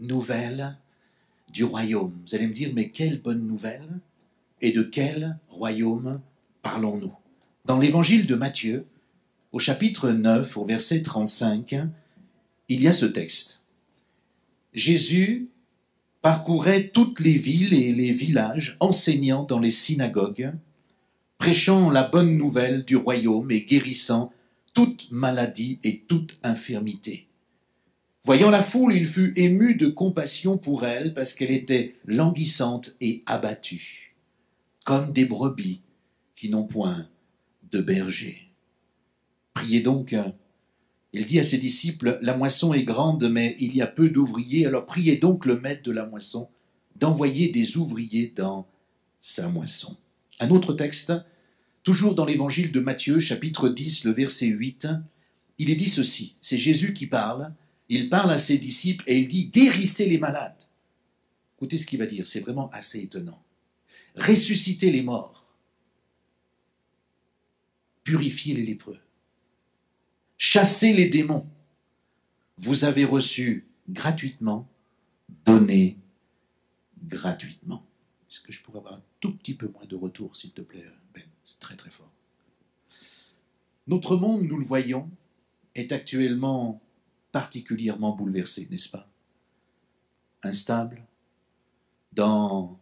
nouvelle du royaume. Vous allez me dire, mais quelle bonne nouvelle et de quel royaume parlons-nous? Dans l'évangile de Matthieu, au chapitre 9, au verset 35, il y a ce texte. Jésus parcourait toutes les villes et les villages, enseignant dans les synagogues, prêchant la bonne nouvelle du royaume et guérissant toute maladie et toute infirmité. Voyant la foule, il fut ému de compassion pour elle parce qu'elle était languissante et abattue, comme des brebis qui n'ont point de berger. Priez donc, il dit à ses disciples, la moisson est grande, mais il y a peu d'ouvriers, alors priez donc le maître de la moisson d'envoyer des ouvriers dans sa moisson. Un autre texte, toujours dans l'évangile de Matthieu, chapitre 10, le verset 8, il est dit ceci, c'est Jésus qui parle, il parle à ses disciples et il dit « Guérissez les malades ». Écoutez ce qu'il va dire, c'est vraiment assez étonnant. « Ressuscitez les morts, purifiez les lépreux, chassez les démons, vous avez reçu gratuitement, donnez gratuitement ». Est-ce que je pourrais avoir un tout petit peu moins de retour, s'il te plaît, Ben? C'est très très fort. Notre monde, nous le voyons, est actuellement particulièrement bouleversé, n'est-ce pas? Instable, dans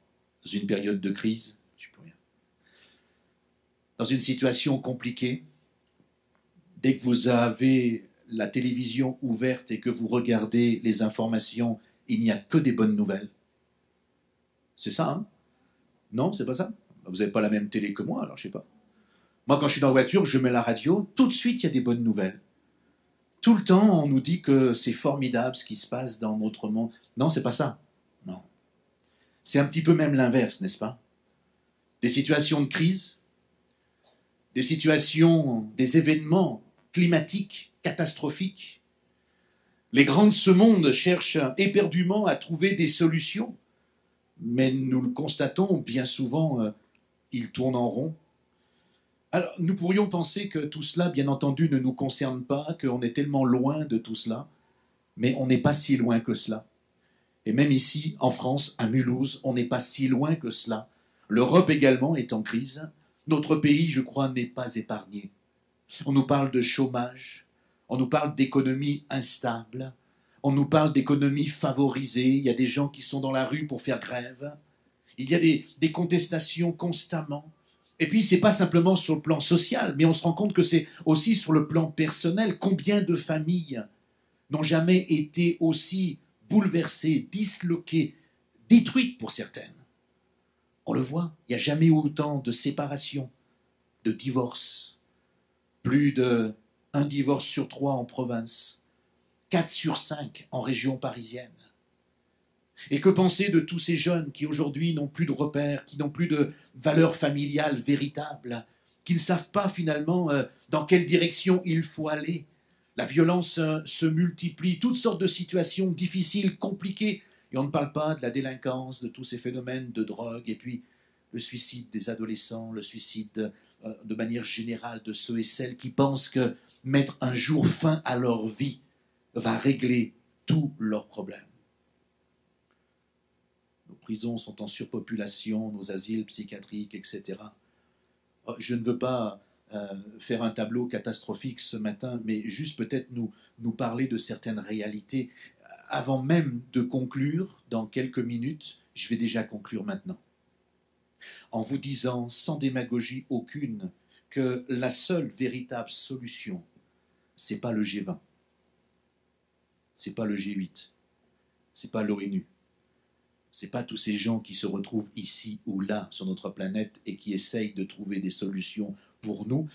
une période de crise, dans une situation compliquée. Dès que vous avez la télévision ouverte et que vous regardez les informations, il n'y a que des bonnes nouvelles. C'est ça, hein? Non, c'est pas ça? Vous n'avez pas la même télé que moi, alors je sais pas. Moi, quand je suis dans la voiture, je mets la radio, tout de suite, il y a des bonnes nouvelles. Tout le temps, on nous dit que c'est formidable ce qui se passe dans notre monde. Non, c'est pas ça. Non. C'est un petit peu même l'inverse, n'est-ce pas? Des situations de crise, des situations, des événements climatiques catastrophiques. Les grands de ce monde cherchent éperdument à trouver des solutions, mais nous le constatons, bien souvent, ils tournent en rond. Alors, nous pourrions penser que tout cela, bien entendu, ne nous concerne pas, qu'on est tellement loin de tout cela, mais on n'est pas si loin que cela. Et même ici, en France, à Mulhouse, on n'est pas si loin que cela. L'Europe également est en crise. Notre pays, je crois, n'est pas épargné. On nous parle de chômage, on nous parle d'économie instable, on nous parle d'économie favorisée, il y a des gens qui sont dans la rue pour faire grève, il y a des contestations constamment. Et puis, c'est pas simplement sur le plan social, mais on se rend compte que c'est aussi sur le plan personnel. Combien de familles n'ont jamais été aussi bouleversées, disloquées, détruites pour certaines? On le voit, il n'y a jamais eu autant de séparations, de divorces. Plus de 1 divorce sur 3 en province, 4 sur 5 en région parisienne. Et que penser de tous ces jeunes qui aujourd'hui n'ont plus de repères, qui n'ont plus de valeurs familiales véritables, qui ne savent pas finalement dans quelle direction il faut aller? La violence se multiplie, toutes sortes de situations difficiles, compliquées. Et on ne parle pas de la délinquance, de tous ces phénomènes de drogue, et puis le suicide des adolescents, le suicide de manière générale de ceux et celles qui pensent que mettre un jour fin à leur vie va régler tous leurs problèmes. Nos prisons sont en surpopulation, nos asiles psychiatriques, etc. Je ne veux pas faire un tableau catastrophique ce matin, mais juste peut-être nous parler de certaines réalités. Avant même de conclure, dans quelques minutes, je vais déjà conclure maintenant, en vous disant, sans démagogie aucune, que la seule véritable solution, c'est pas le G20, c'est pas le G8, c'est pas l'ONU, c'est pas tous ces gens qui se retrouvent ici ou là sur notre planète et qui essayent de trouver des solutions pour nous.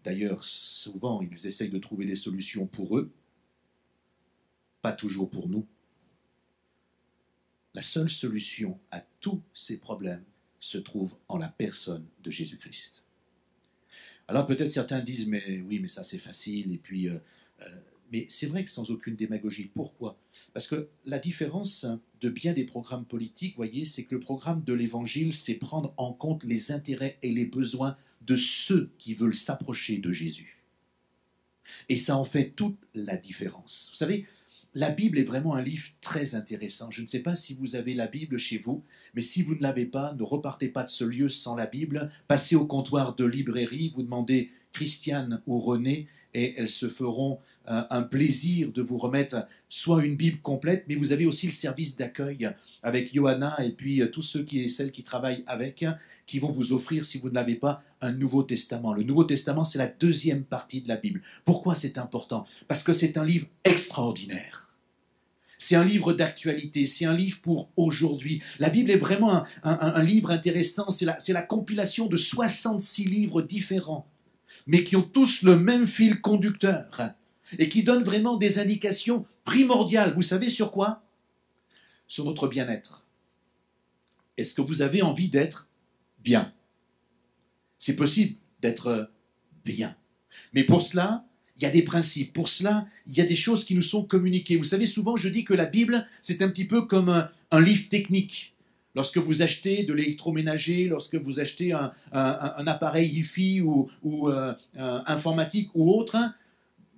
D'ailleurs, souvent, ils essayent de trouver des solutions pour eux, pas toujours pour nous. La seule solution à tous ces problèmes se trouve en la personne de Jésus-Christ. Alors peut-être certains disent, mais oui, mais ça c'est facile, et puis... mais c'est vrai que sans aucune démagogie. Pourquoi? Parce que la différence de bien des programmes politiques, voyez, c'est que le programme de l'Évangile, c'est prendre en compte les intérêts et les besoins de ceux qui veulent s'approcher de Jésus. Et ça en fait toute la différence. Vous savez, La Bible est vraiment un livre très intéressant. Je ne sais pas si vous avez la Bible chez vous, mais si vous ne l'avez pas, ne repartez pas de ce lieu sans la Bible. Passez au comptoir de librairie, vous demandez Christiane ou René, et elles se feront un plaisir de vous remettre soit une Bible complète, mais vous avez aussi le service d'accueil avec Johanna et puis tous ceux et celles qui travaillent avec, qui vont vous offrir, si vous ne l'avez pas, un Nouveau Testament. Le Nouveau Testament, c'est la deuxième partie de la Bible. Pourquoi c'est important? Parce que c'est un livre extraordinaire. C'est un livre d'actualité, c'est un livre pour aujourd'hui. La Bible est vraiment un livre intéressant, c'est la compilation de 66 livres différents, mais qui ont tous le même fil conducteur et qui donnent vraiment des indications primordiales. Vous savez sur quoi? Sur notre bien-être. Est-ce que vous avez envie d'être bien? C'est possible d'être bien. Mais pour cela, il y a des principes. Pour cela, il y a des choses qui nous sont communiquées. Vous savez, souvent, je dis que la Bible, c'est un petit peu comme un livre technique. Lorsque vous achetez de l'électroménager, lorsque vous achetez un appareil Hi-Fi ou informatique ou autre,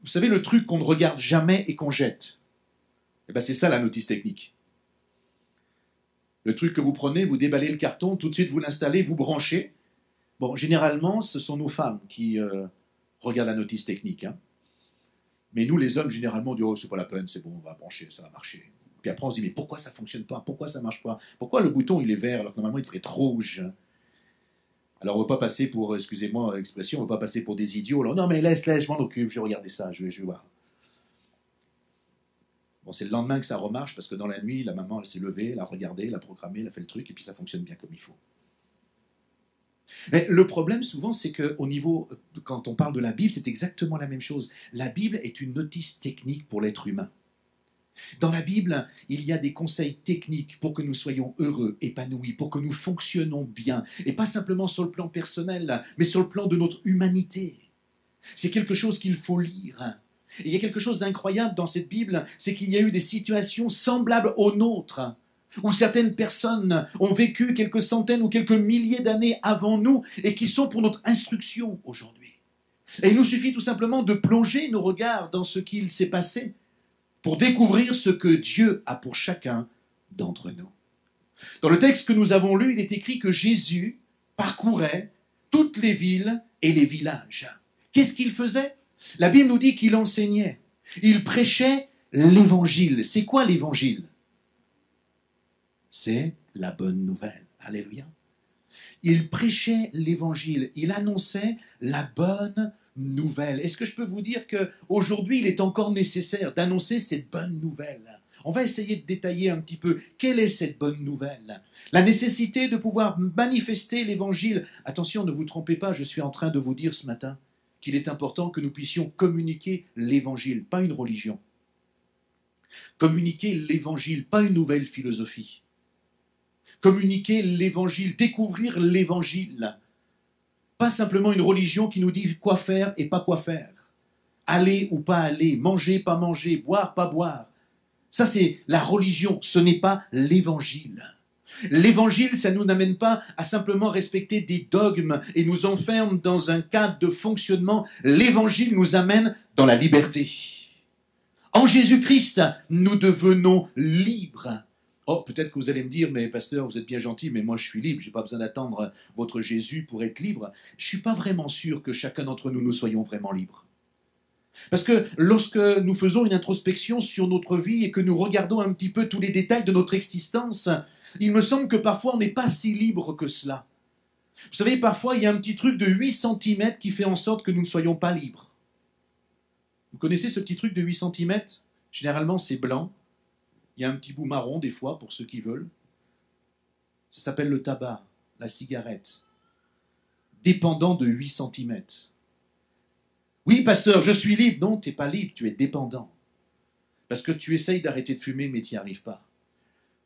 vous savez, le truc qu'on ne regarde jamais et qu'on jette. Eh ben, c'est ça la notice technique. Le truc que vous prenez, vous déballez le carton, tout de suite vous l'installez, vous branchez. Bon, généralement, ce sont nos femmes qui regardent la notice technique. Hein. Mais nous, les hommes, généralement, on dit « Oh, c'est pas la peine, c'est bon, on va brancher, ça va marcher. » Puis après, on se dit « Mais pourquoi ça fonctionne pas? Pourquoi ça marche pas? Pourquoi le bouton, il est vert alors que normalement, il devrait être rouge ?» Alors, on ne veut pas passer pour, excusez-moi l'expression, on ne veut pas passer pour des idiots. Alors, non, mais laisse, je m'en occupe, je vais regarder ça, je vais voir. Bon, c'est le lendemain que ça remarche, parce que dans la nuit, la maman, elle s'est levée, elle a regardé, elle a programmé, elle a fait le truc, et puis ça fonctionne bien comme il faut. Mais le problème, souvent, c'est qu'au niveau, quand on parle de la Bible, c'est exactement la même chose. La Bible est une notice technique pour l'être humain. Dans la Bible, il y a des conseils techniques pour que nous soyons heureux, épanouis, pour que nous fonctionnons bien, et pas simplement sur le plan personnel, mais sur le plan de notre humanité. C'est quelque chose qu'il faut lire. Et il y a quelque chose d'incroyable dans cette Bible, c'est qu'il y a eu des situations semblables aux nôtres, où certaines personnes ont vécu quelques centaines ou quelques milliers d'années avant nous, et qui sont pour notre instruction aujourd'hui. Et il nous suffit tout simplement de plonger nos regards dans ce qu'il s'est passé, pour découvrir ce que Dieu a pour chacun d'entre nous. Dans le texte que nous avons lu, il est écrit que Jésus parcourait toutes les villes et les villages. Qu'est-ce qu'il faisait? La Bible nous dit qu'il enseignait. Il prêchait l'évangile. C'est quoi l'évangile? C'est la bonne nouvelle. Alléluia. Il prêchait l'évangile. Il annonçait la bonne nouvelle. Est-ce que je peux vous dire qu'aujourd'hui, il est encore nécessaire d'annoncer cette bonne nouvelle? On va essayer de détailler un petit peu. Quelle est cette bonne nouvelle? La nécessité de pouvoir manifester l'évangile. Attention, ne vous trompez pas, je suis en train de vous dire ce matin qu'il est important que nous puissions communiquer l'évangile, pas une religion. Communiquer l'évangile, pas une nouvelle philosophie. Communiquer l'évangile, découvrir l'évangile. Pas simplement une religion qui nous dit quoi faire et pas quoi faire. Aller ou pas aller, manger, pas manger, boire, pas boire. Ça, c'est la religion, ce n'est pas l'évangile. L'évangile, ça ne nous amène pas à simplement respecter des dogmes et nous enferme dans un cadre de fonctionnement. L'évangile nous amène dans la liberté. En Jésus-Christ, nous devenons libres. Oh, peut-être que vous allez me dire, mais pasteur, vous êtes bien gentil, mais moi je suis libre, je n'ai pas besoin d'attendre votre Jésus pour être libre. Je ne suis pas vraiment sûr que chacun d'entre nous, nous soyons vraiment libres. Parce que lorsque nous faisons une introspection sur notre vie et que nous regardons un petit peu tous les détails de notre existence, il me semble que parfois on n'est pas si libre que cela. Vous savez, parfois il y a un petit truc de 8 cm qui fait en sorte que nous ne soyons pas libres. Vous connaissez ce petit truc de 8 cm? Généralement c'est blanc. Il y a un petit bout marron des fois pour ceux qui veulent. Ça s'appelle le tabac, la cigarette. Dépendant de 8 cm. Oui, pasteur, je suis libre. Non, tu n'es pas libre, tu es dépendant. Parce que tu essayes d'arrêter de fumer, mais tu n'y arrives pas.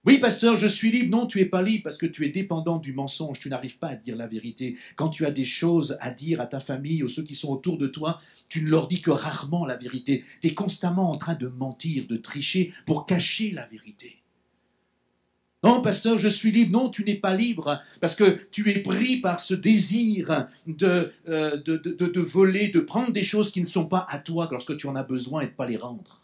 Oui, pasteur, je suis libre. Non, tu n'es pas libre parce que tu es dépendant du mensonge. Tu n'arrives pas à dire la vérité. Quand tu as des choses à dire à ta famille ou ceux qui sont autour de toi, tu ne leur dis que rarement la vérité. Tu es constamment en train de mentir, de tricher pour cacher la vérité. Non, pasteur, je suis libre. Non, tu n'es pas libre parce que tu es pris par ce désir de voler, de prendre des choses qui ne sont pas à toi lorsque tu en as besoin et de ne pas les rendre.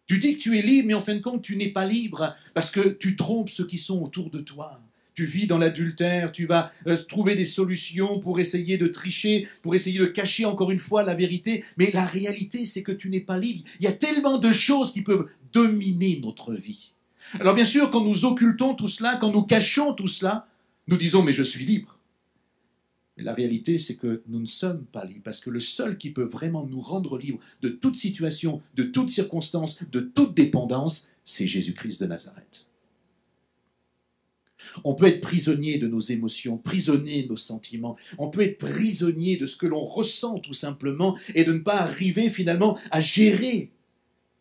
Tu dis que tu es libre, mais en fin de compte, tu n'es pas libre parce que tu trompes ceux qui sont autour de toi. Tu vis dans l'adultère, tu vas trouver des solutions pour essayer de tricher, pour essayer de cacher encore une fois la vérité. Mais la réalité, c'est que tu n'es pas libre. Il y a tellement de choses qui peuvent dominer notre vie. Alors bien sûr, quand nous occultons tout cela, quand nous cachons tout cela, nous disons « mais je suis libre ». Mais la réalité, c'est que nous ne sommes pas libres, parce que le seul qui peut vraiment nous rendre libres de toute situation, de toute circonstance, de toute dépendance, c'est Jésus-Christ de Nazareth. On peut être prisonnier de nos émotions, prisonnier de nos sentiments, on peut être prisonnier de ce que l'on ressent tout simplement, et de ne pas arriver finalement à gérer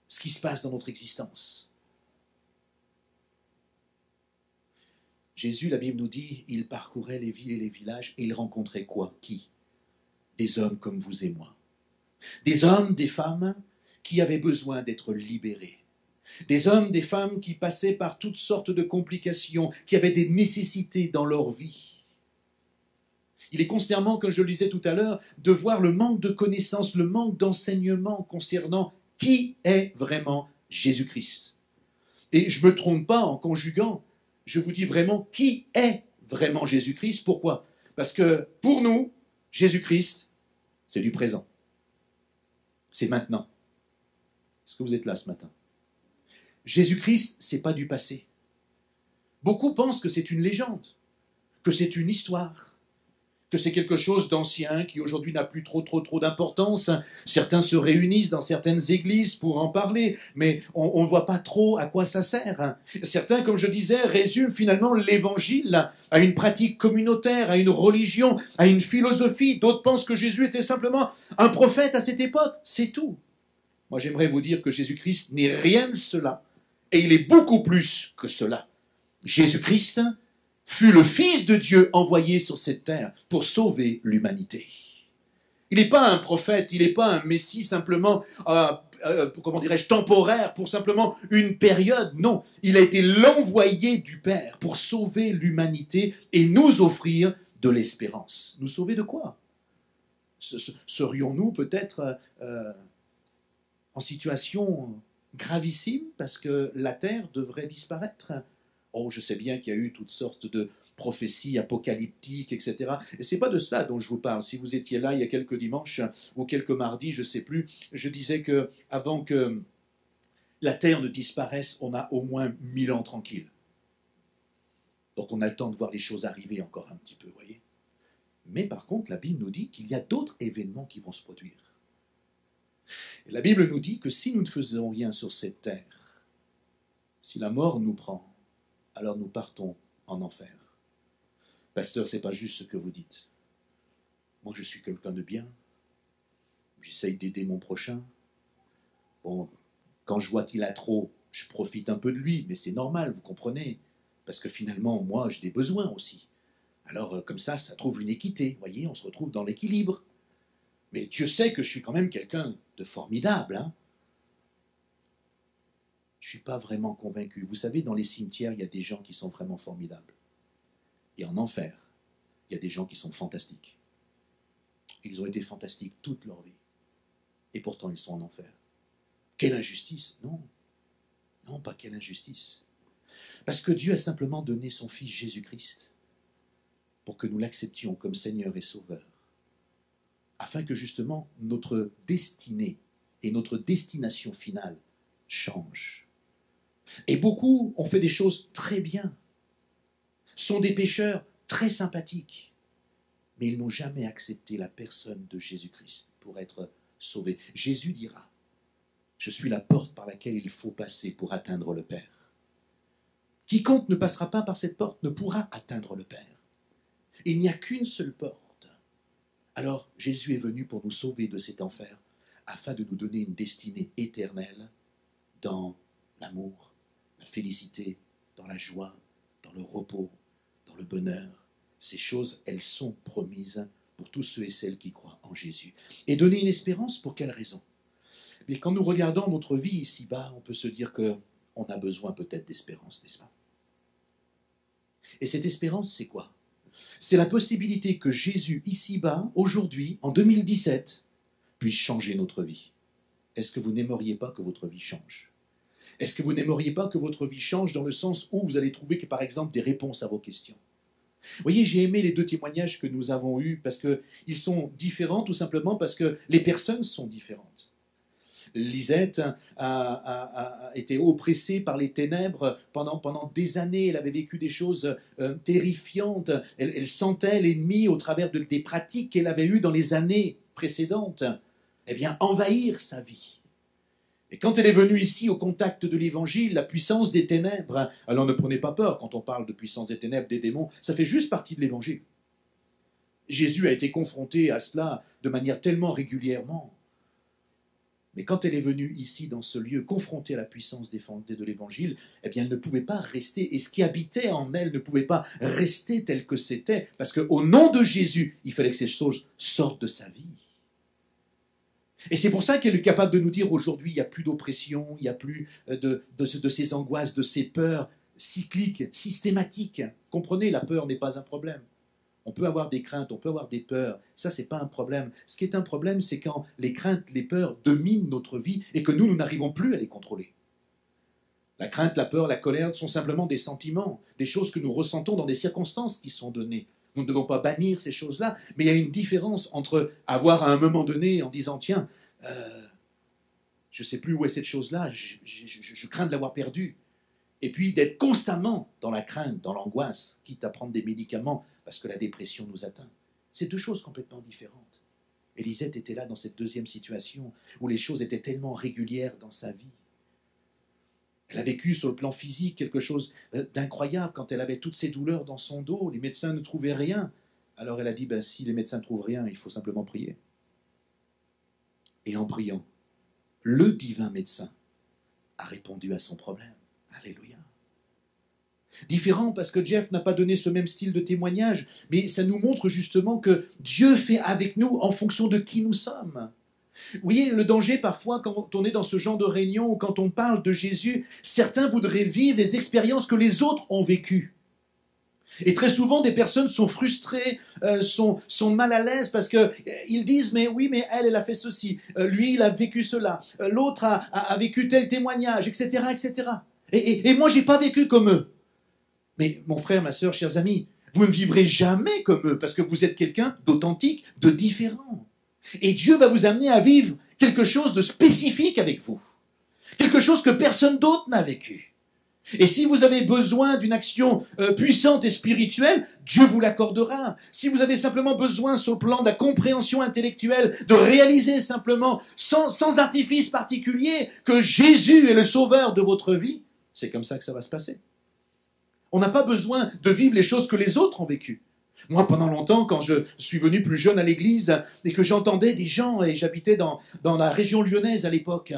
ce qui se passe dans notre existence. Jésus, la Bible nous dit, il parcourait les villes et les villages et il rencontrait quoi? Qui? Des hommes comme vous et moi. Des hommes, des femmes qui avaient besoin d'être libérés. Des hommes, des femmes qui passaient par toutes sortes de complications, qui avaient des nécessités dans leur vie. Il est consternant, comme je le disais tout à l'heure, de voir le manque de connaissances, le manque d'enseignement concernant qui est vraiment Jésus-Christ. Et je ne me trompe pas en conjuguant. Je vous dis vraiment qui est vraiment Jésus-Christ. Pourquoi? Parce que pour nous, Jésus-Christ, c'est du présent. C'est maintenant. Est-ce que vous êtes là ce matin? Jésus-Christ, ce n'est pas du passé. Beaucoup pensent que c'est une légende, que c'est une histoire, que c'est quelque chose d'ancien qui aujourd'hui n'a plus trop d'importance. Certains se réunissent dans certaines églises pour en parler, mais on ne voit pas trop à quoi ça sert. Certains, comme je disais, résument finalement l'évangile à une pratique communautaire, à une religion, à une philosophie. D'autres pensent que Jésus était simplement un prophète à cette époque. C'est tout. Moi, j'aimerais vous dire que Jésus-Christ n'est rien de cela, et il est beaucoup plus que cela. Jésus-Christ fut le Fils de Dieu envoyé sur cette terre pour sauver l'humanité. Il n'est pas un prophète, il n'est pas un messie simplement, comment dirais-je, temporaire, pour simplement une période. Non, il a été l'envoyé du Père pour sauver l'humanité et nous offrir de l'espérance. Nous sauver de quoi? Serions-nous peut-être en situation gravissime parce que la terre devrait disparaître? Oh, je sais bien qu'il y a eu toutes sortes de prophéties apocalyptiques, etc. Et ce n'est pas de cela dont je vous parle. Si vous étiez là il y a quelques dimanches ou quelques mardis, je ne sais plus, je disais qu'avant que la terre ne disparaisse, on a au moins 1000 ans tranquilles. Donc on a le temps de voir les choses arriver encore un petit peu, vous voyez. Mais par contre, la Bible nous dit qu'il y a d'autres événements qui vont se produire. Et la Bible nous dit que si nous ne faisons rien sur cette terre, si la mort nous prend, alors nous partons en enfer. Pasteur, ce n'est pas juste ce que vous dites. Moi, je suis quelqu'un de bien. J'essaye d'aider mon prochain. Bon, quand je vois qu'il a trop, je profite un peu de lui, mais c'est normal, vous comprenez. Parce que finalement, moi, j'ai des besoins aussi. Alors, comme ça trouve une équité. Vous voyez, on se retrouve dans l'équilibre. Mais Dieu sait que je suis quand même quelqu'un de formidable, hein. Je ne suis pas vraiment convaincu. Vous savez, dans les cimetières, il y a des gens qui sont vraiment formidables. Et en enfer, il y a des gens qui sont fantastiques. Ils ont été fantastiques toute leur vie. Et pourtant, ils sont en enfer. Quelle injustice! Non. Non, pas quelle injustice. Parce que Dieu a simplement donné son Fils Jésus-Christ pour que nous l'acceptions comme Seigneur et Sauveur. Afin que justement notre destinée et notre destination finale changent. Et beaucoup ont fait des choses très bien, sont des pécheurs très sympathiques, mais ils n'ont jamais accepté la personne de Jésus-Christ pour être sauvés. Jésus dira, je suis la porte par laquelle il faut passer pour atteindre le Père. Quiconque ne passera pas par cette porte ne pourra atteindre le Père. Il n'y a qu'une seule porte. Alors Jésus est venu pour nous sauver de cet enfer, afin de nous donner une destinée éternelle dans l'amour, la félicité, dans la joie, dans le repos, dans le bonheur. Ces choses, elles sont promises pour tous ceux et celles qui croient en Jésus. Et donner une espérance, pour quelle raison? Mais quand nous regardons notre vie ici-bas, on peut se dire qu'on a besoin peut-être d'espérance, n'est-ce pas? Et cette espérance, c'est quoi? C'est la possibilité que Jésus, ici-bas, aujourd'hui, en 2017, puisse changer notre vie. Est-ce que vous n'aimeriez pas que votre vie change? Est-ce que vous n'aimeriez pas que votre vie change dans le sens où vous allez trouver que, par exemple, des réponses à vos questions? Vous voyez, j'ai aimé les deux témoignages que nous avons eus parce qu'ils sont différents tout simplement parce que les personnes sont différentes. Lisette a été oppressée par les ténèbres pendant des années. Elle avait vécu des choses terrifiantes. Elle sentait l'ennemi au travers des pratiques qu'elle avait eues dans les années précédentes, eh bien, envahir sa vie. Et quand elle est venue ici au contact de l'évangile, la puissance des ténèbres, alors ne prenez pas peur quand on parle de puissance des ténèbres, des démons, ça fait juste partie de l'évangile. Jésus a été confronté à cela de manière tellement régulièrement. Mais quand elle est venue ici, dans ce lieu, confrontée à la puissance de l'évangile, eh bien, elle ne pouvait pas rester. Et ce qui habitait en elle ne pouvait pas rester tel que c'était, parce qu'au nom de Jésus, il fallait que ces choses sortent de sa vie. Et c'est pour ça qu'elle est capable de nous dire aujourd'hui, il n'y a plus d'oppression, il n'y a plus de ces angoisses, de ces peurs cycliques, systématiques. Comprenez, la peur n'est pas un problème. On peut avoir des craintes, on peut avoir des peurs. Ça, c'est pas un problème. Ce qui est un problème, c'est quand les craintes, les peurs dominent notre vie et que nous n'arrivons plus à les contrôler. La crainte, la peur, la colère sont simplement des sentiments, des choses que nous ressentons dans des circonstances qui sont données. Nous ne devons pas bannir ces choses-là, mais il y a une différence entre avoir à un moment donné en disant « Tiens, je ne sais plus où est cette chose-là, je crains de l'avoir perdue ». Et puis d'être constamment dans la crainte, dans l'angoisse, quitte à prendre des médicaments parce que la dépression nous atteint. C'est deux choses complètement différentes. Et Lisette était là dans cette deuxième situation où les choses étaient tellement régulières dans sa vie. Elle a vécu sur le plan physique quelque chose d'incroyable quand elle avait toutes ces douleurs dans son dos. Les médecins ne trouvaient rien. Alors elle a dit, si les médecins ne trouvent rien, il faut simplement prier. Et en priant, le divin médecin a répondu à son problème. Alléluia. Différent parce que Jeff n'a pas donné ce même style de témoignage, mais ça nous montre justement que Dieu fait avec nous en fonction de qui nous sommes. Vous voyez, le danger parfois quand on est dans ce genre de réunion ou quand on parle de Jésus, certains voudraient vivre les expériences que les autres ont vécues. Et très souvent, des personnes sont frustrées, sont mal à l'aise parce qu'ils disent « mais oui, mais elle a fait ceci, lui, il a vécu cela, l'autre a vécu tel témoignage, etc. etc. » Et moi, j'ai pas vécu comme eux. Mais mon frère, ma sœur, chers amis, vous ne vivrez jamais comme eux parce que vous êtes quelqu'un d'authentique, de différent. Et Dieu va vous amener à vivre quelque chose de spécifique avec vous. Quelque chose que personne d'autre n'a vécu. Et si vous avez besoin d'une action puissante et spirituelle, Dieu vous l'accordera. Si vous avez simplement besoin sur le plan de la compréhension intellectuelle, de réaliser simplement, sans artifice particulier, que Jésus est le sauveur de votre vie, c'est comme ça que ça va se passer. On n'a pas besoin de vivre les choses que les autres ont vécues. Moi, pendant longtemps, quand je suis venu plus jeune à l'église et que j'entendais des gens, et j'habitais dans la région lyonnaise à l'époque,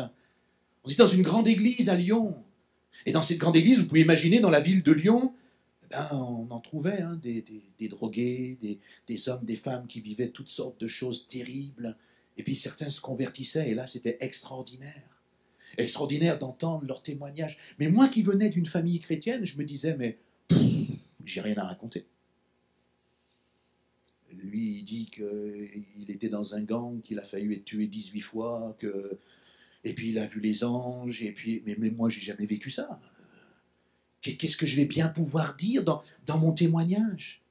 on était dans une grande église à Lyon. Et dans cette grande église, vous pouvez imaginer, dans la ville de Lyon, on en trouvait des drogués, des hommes, des femmes qui vivaient toutes sortes de choses terribles. Et puis certains se convertissaient, et là, c'était extraordinaire. Extraordinaire d'entendre leurs témoignages. Mais moi qui venais d'une famille chrétienne, je me disais, mais j'ai rien à raconter. Lui, il dit qu'il était dans un gang, qu'il a failli être tué 18 fois, et puis il a vu les anges, et puis, mais moi, j'ai jamais vécu ça. Qu'est-ce que je vais bien pouvoir dire dans mon témoignage?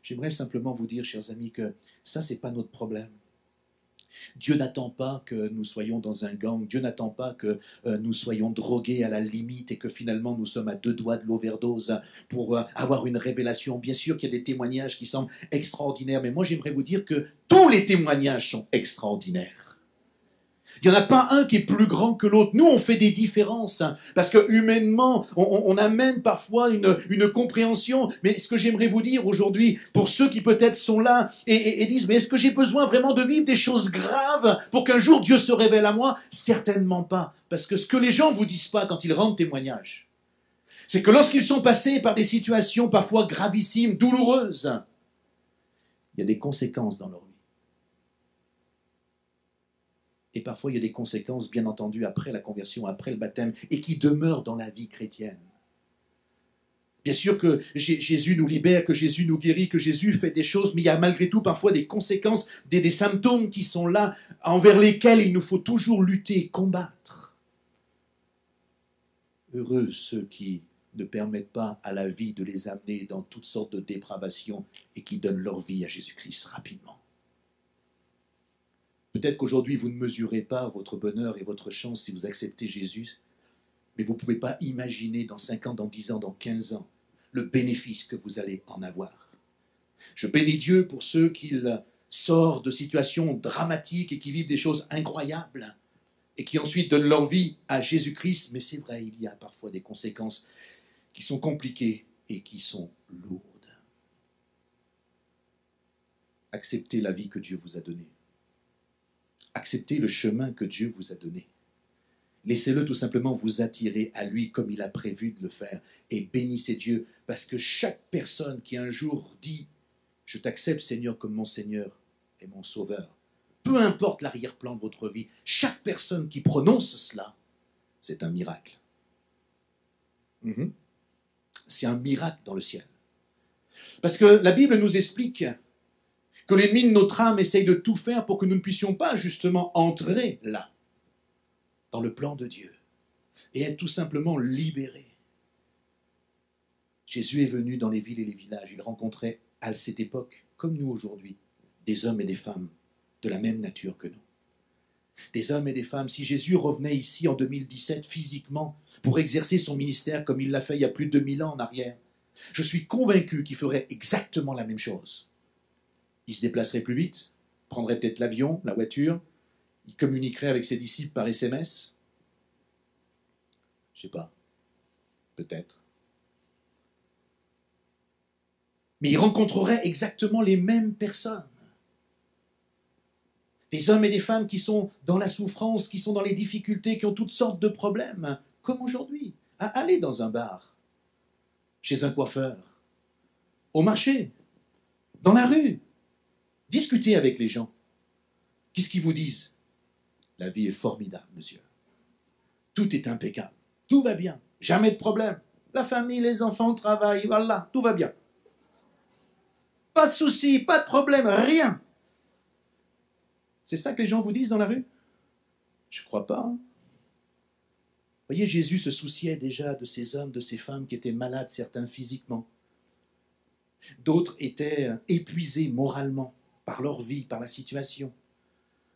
J'aimerais simplement vous dire, chers amis, que ça, c'est pas notre problème. Dieu n'attend pas que nous soyons dans un gang, Dieu n'attend pas que nous soyons drogués à la limite et que finalement nous sommes à 2 doigts de l'overdose pour avoir une révélation. Bien sûr qu'il y a des témoignages qui semblent extraordinaires, mais moi j'aimerais vous dire que tous les témoignages sont extraordinaires. Il n'y en a pas un qui est plus grand que l'autre. Nous, on fait des différences, parce que humainement, on amène parfois une compréhension. Mais ce que j'aimerais vous dire aujourd'hui, pour ceux qui peut-être sont là et disent, mais est-ce que j'ai besoin vraiment de vivre des choses graves pour qu'un jour Dieu se révèle à moi? Certainement pas. Parce que ce que les gens ne vous disent pas quand ils rendent témoignage, c'est que lorsqu'ils sont passés par des situations parfois gravissimes, douloureuses, il y a des conséquences dans leur vie. Et parfois, il y a des conséquences, bien entendu, après la conversion, après le baptême, et qui demeurent dans la vie chrétienne. Bien sûr que Jésus nous libère, que Jésus nous guérit, que Jésus fait des choses, mais il y a malgré tout parfois des conséquences, des symptômes qui sont là, envers lesquels il nous faut toujours lutter, combattre. Heureux ceux qui ne permettent pas à la vie de les amener dans toutes sortes de dépravations et qui donnent leur vie à Jésus-Christ rapidement. Peut-être qu'aujourd'hui, vous ne mesurez pas votre bonheur et votre chance si vous acceptez Jésus, mais vous ne pouvez pas imaginer dans 5 ans, dans 10 ans, dans 15 ans, le bénéfice que vous allez en avoir. Je bénis Dieu pour ceux qui sortent de situations dramatiques et qui vivent des choses incroyables et qui ensuite donnent leur vie à Jésus-Christ. Mais c'est vrai, il y a parfois des conséquences qui sont compliquées et qui sont lourdes. Acceptez la vie que Dieu vous a donnée. Acceptez le chemin que Dieu vous a donné. Laissez-le tout simplement vous attirer à lui comme il a prévu de le faire. Et bénissez Dieu, parce que chaque personne qui un jour dit « Je t'accepte Seigneur comme mon Seigneur et mon Sauveur », peu importe l'arrière-plan de votre vie, chaque personne qui prononce cela, c'est un miracle. C'est un miracle dans le ciel. Parce que la Bible nous explique que l'ennemi de notre âme essaye de tout faire pour que nous ne puissions pas justement entrer là, dans le plan de Dieu, et être tout simplement libérés. Jésus est venu dans les villes et les villages. Il rencontrait à cette époque, comme nous aujourd'hui, des hommes et des femmes de la même nature que nous. Des hommes et des femmes. Si Jésus revenait ici en 2017 physiquement pour exercer son ministère comme il l'a fait il y a plus de 2000 ans en arrière, je suis convaincu qu'il ferait exactement la même chose. Il se déplacerait plus vite, prendrait peut-être l'avion, la voiture, il communiquerait avec ses disciples par SMS. Je ne sais pas, peut-être. Mais il rencontrerait exactement les mêmes personnes. Des hommes et des femmes qui sont dans la souffrance, qui sont dans les difficultés, qui ont toutes sortes de problèmes, comme aujourd'hui. Allez dans un bar, chez un coiffeur, au marché, dans la rue. Discutez avec les gens. Qu'est-ce qu'ils vous disent? La vie est formidable, monsieur. Tout est impeccable. Tout va bien. Jamais de problème. La famille, les enfants, le travail, voilà, tout va bien. Pas de soucis, pas de problème, rien. C'est ça que les gens vous disent dans la rue? Je ne crois pas. Vous voyez, Jésus se souciait déjà de ces hommes, de ces femmes qui étaient malades, certains physiquement. D'autres étaient épuisés moralement par leur vie, par la situation.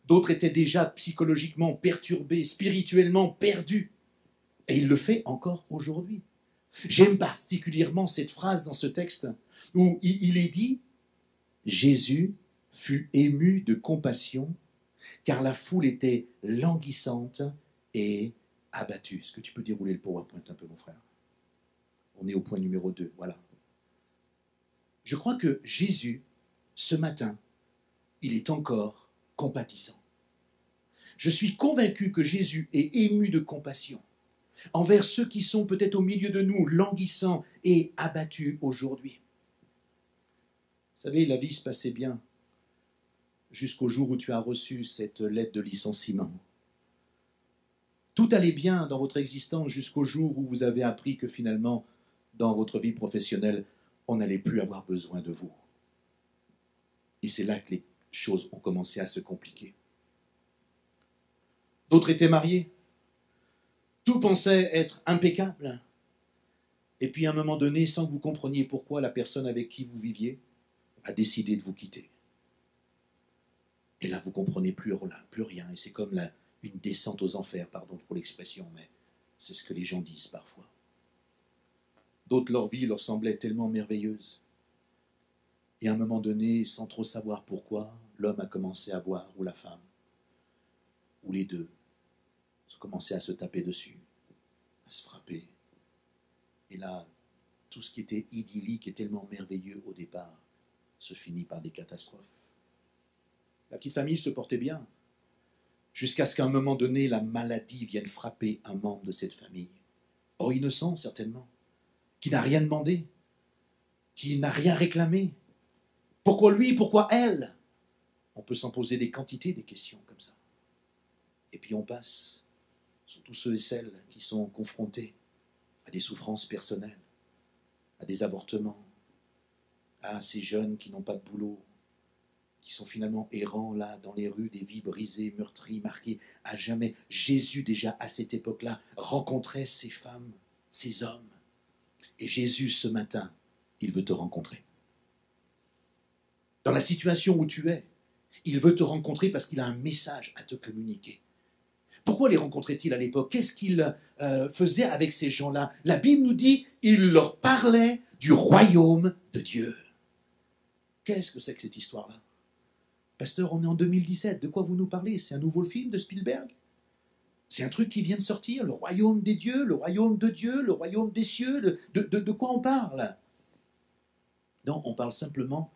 D'autres étaient déjà psychologiquement perturbés, spirituellement perdus. Et il le fait encore aujourd'hui. J'aime particulièrement cette phrase dans ce texte où il est dit « Jésus fut ému de compassion car la foule était languissante et abattue. » Est-ce que tu peux dérouler le PowerPoint un peu, mon frère? On est au point numéro 2, voilà. Je crois que Jésus, ce matin, il est encore compatissant. Je suis convaincu que Jésus est ému de compassion envers ceux qui sont peut-être au milieu de nous, languissants et abattus aujourd'hui. Vous savez, la vie se passait bien jusqu'au jour où tu as reçu cette lettre de licenciement. Tout allait bien dans votre existence jusqu'au jour où vous avez appris que finalement, dans votre vie professionnelle, on n'allait plus avoir besoin de vous. Et c'est là que les choses ont commencé à se compliquer. D'autres étaient mariés. Tout pensait être impeccable. Et puis à un moment donné, sans que vous compreniez pourquoi, la personne avec qui vous viviez a décidé de vous quitter. Et là, vous ne comprenez plus rien. Et c'est comme une descente aux enfers, pardon pour l'expression, mais c'est ce que les gens disent parfois. D'autres, leur vie leur semblait tellement merveilleuse. Et à un moment donné, sans trop savoir pourquoi, l'homme a commencé à boire, ou la femme, ou les deux, ont commencé à se taper dessus, à se frapper. Et là, tout ce qui était idyllique et tellement merveilleux au départ se finit par des catastrophes. La petite famille se portait bien, jusqu'à ce qu'à un moment donné, la maladie vienne frapper un membre de cette famille. Or innocent, certainement, qui n'a rien demandé, qui n'a rien réclamé. Pourquoi lui, pourquoi elle? On peut s'en poser des quantités, des questions comme ça. Et puis on passe sur tous ceux et celles qui sont confrontés à des souffrances personnelles, à des avortements, à ces jeunes qui n'ont pas de boulot, qui sont finalement errants là dans les rues, des vies brisées, meurtries, marquées à jamais. Jésus déjà à cette époque-là rencontrait ces femmes ces hommes. Et Jésus, ce matin, il veut te rencontrer. Dans la situation où tu es, il veut te rencontrer parce qu'il a un message à te communiquer. Pourquoi les rencontrait-il à l'époque? Qu'est-ce qu'il faisait avec ces gens-là? La Bible nous dit, il leur parlait du royaume de Dieu. Qu'est-ce que c'est que cette histoire-là? Pasteur, on est en 2017, de quoi vous nous parlez? C'est un nouveau film de Spielberg? C'est un truc qui vient de sortir, le royaume des dieux, le royaume de Dieu, le royaume des cieux, de quoi on parle? Non, on parle simplement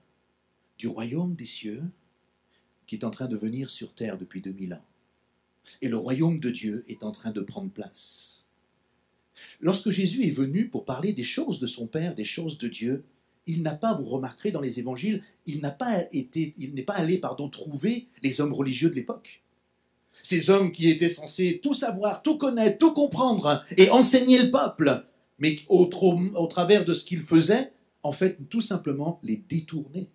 du royaume des cieux qui est en train de venir sur terre depuis 2000 ans. Et le royaume de Dieu est en train de prendre place. Lorsque Jésus est venu pour parler des choses de son Père, des choses de Dieu, il n'a pas, vous remarquerez dans les évangiles, il n'est pas allé trouver les hommes religieux de l'époque. Ces hommes qui étaient censés tout savoir, tout connaître, tout comprendre et enseigner le peuple, mais au travers de ce qu'ils faisaient, en fait, tout simplement les détourner.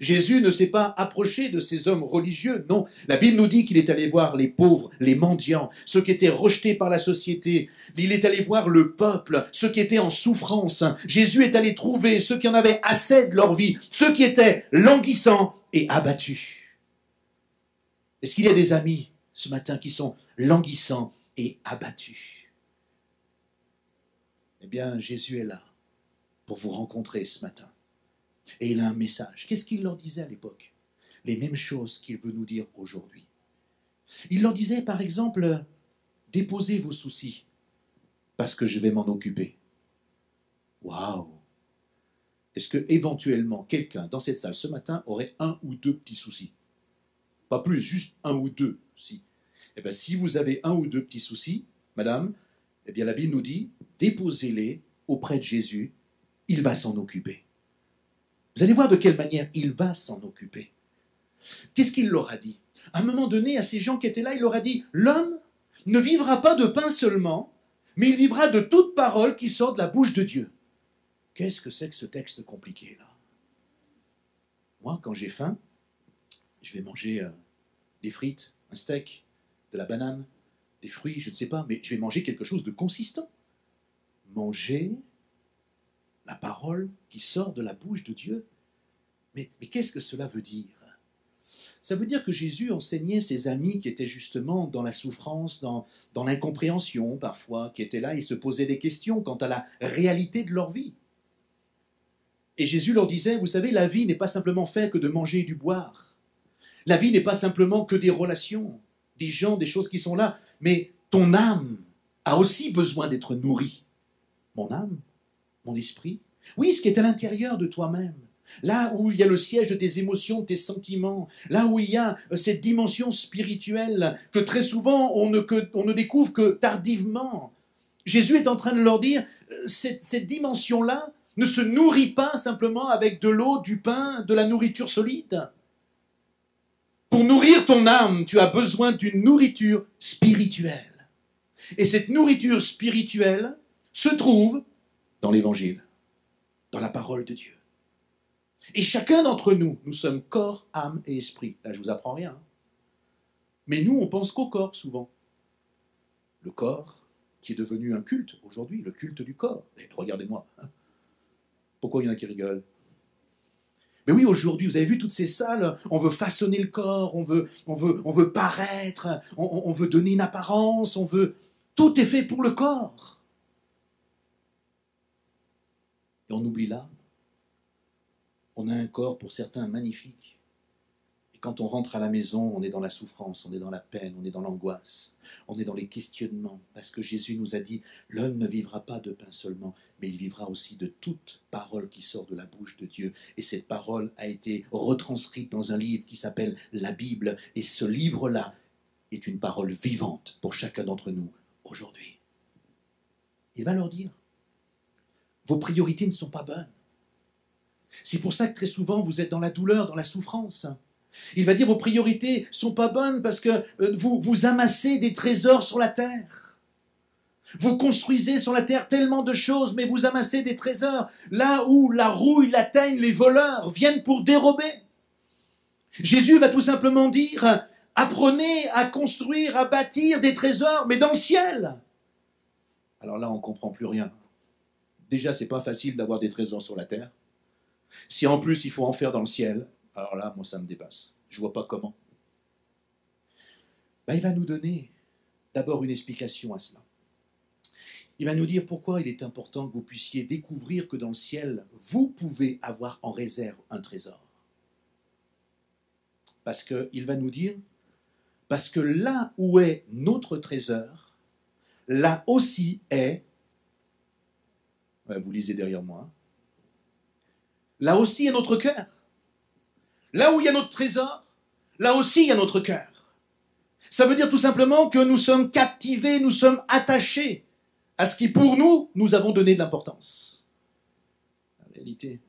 Jésus ne s'est pas approché de ces hommes religieux, non. La Bible nous dit qu'il est allé voir les pauvres, les mendiants, ceux qui étaient rejetés par la société. Il est allé voir le peuple, ceux qui étaient en souffrance. Jésus est allé trouver ceux qui en avaient assez de leur vie, ceux qui étaient languissants et abattus. Est-ce qu'il y a des amis ce matin qui sont languissants et abattus? Eh bien, Jésus est là pour vous rencontrer ce matin. Et il a un message. Qu'est-ce qu'il leur disait à l'époque? Les mêmes choses qu'il veut nous dire aujourd'hui. Il leur disait, par exemple, déposez vos soucis, parce que je vais m'en occuper. Waouh! Est-ce que éventuellement quelqu'un dans cette salle ce matin aurait un ou deux petits soucis? Pas plus, juste un ou deux. Si. Eh bien, si vous avez un ou deux petits soucis, madame, eh bien, la Bible nous dit, déposez-les auprès de Jésus, il va s'en occuper. Vous allez voir de quelle manière il va s'en occuper. Qu'est-ce qu'il leur a dit? À un moment donné, à ces gens qui étaient là, il leur a dit, l'homme ne vivra pas de pain seulement, mais il vivra de toute parole qui sort de la bouche de Dieu. Qu'est-ce que c'est que ce texte compliqué là? Moi, quand j'ai faim, je vais manger des frites, un steak, de la banane, des fruits, je ne sais pas, mais je vais manger quelque chose de consistant. Manger la parole qui sort de la bouche de Dieu. Mais qu'est-ce que cela veut dire? Ça veut dire que Jésus enseignait ses amis qui étaient justement dans la souffrance, dans l'incompréhension parfois, qui étaient là et se posaient des questions quant à la réalité de leur vie. Et Jésus leur disait, vous savez, la vie n'est pas simplement faite que de manger et de boire. La vie n'est pas simplement que des relations, des gens, des choses qui sont là, mais ton âme a aussi besoin d'être nourrie. Mon âme, mon esprit, oui, ce qui est à l'intérieur de toi-même, là où il y a le siège de tes émotions, de tes sentiments, là où il y a cette dimension spirituelle que très souvent on ne découvre que tardivement. Jésus est en train de leur dire, cette dimension-là ne se nourrit pas simplement avec de l'eau, du pain, de la nourriture solide. Pour nourrir ton âme, tu as besoin d'une nourriture spirituelle. Et cette nourriture spirituelle se trouve dans l'Évangile, dans la parole de Dieu. Et chacun d'entre nous, nous sommes corps, âme et esprit. Là, je ne vous apprends rien. Mais nous, on pense qu'au corps, souvent. Le corps, qui est devenu un culte aujourd'hui, le culte du corps. Et regardez-moi. Pourquoi il y en a qui rigolent? Mais oui, aujourd'hui, vous avez vu toutes ces salles, on veut façonner le corps, on veut paraître, on veut donner une apparence, tout est fait pour le corps. Et on oublie l'âme. On a un corps pour certains magnifique. Et quand on rentre à la maison, on est dans la souffrance, on est dans la peine, on est dans l'angoisse, on est dans les questionnements. Parce que Jésus nous a dit, l'homme ne vivra pas de pain seulement, mais il vivra aussi de toute parole qui sort de la bouche de Dieu. Et cette parole a été retranscrite dans un livre qui s'appelle la Bible. Et ce livre-là est une parole vivante pour chacun d'entre nous aujourd'hui. Il va leur dire, vos priorités ne sont pas bonnes. C'est pour ça que très souvent vous êtes dans la douleur, dans la souffrance. Il va dire vos priorités ne sont pas bonnes parce que vous amassez des trésors sur la terre. Vous construisez sur la terre tellement de choses, mais vous amassez des trésors là où la rouille, la teigne, les voleurs viennent pour dérober. Jésus va tout simplement dire, apprenez à construire, à bâtir des trésors, mais dans le ciel. alors là, on ne comprend plus rien. Déjà, c'est pas facile d'avoir des trésors sur la terre. Si en plus, il faut en faire dans le ciel, alors là, moi, ça me dépasse. Je ne vois pas comment. Ben, il va nous donner d'abord une explication à cela. Il va nous dire pourquoi il est important que vous puissiez découvrir que dans le ciel, vous pouvez avoir en réserve un trésor. Parce qu'il va nous dire, parce que là où est notre trésor, là aussi est, vous lisez derrière moi, là aussi est notre cœur. Là où il y a notre trésor, là aussi il y a notre cœur. Ça veut dire tout simplement que nous sommes captivés, nous sommes attachés à ce qui pour nous, nous avons donné de l'importance. La réalité,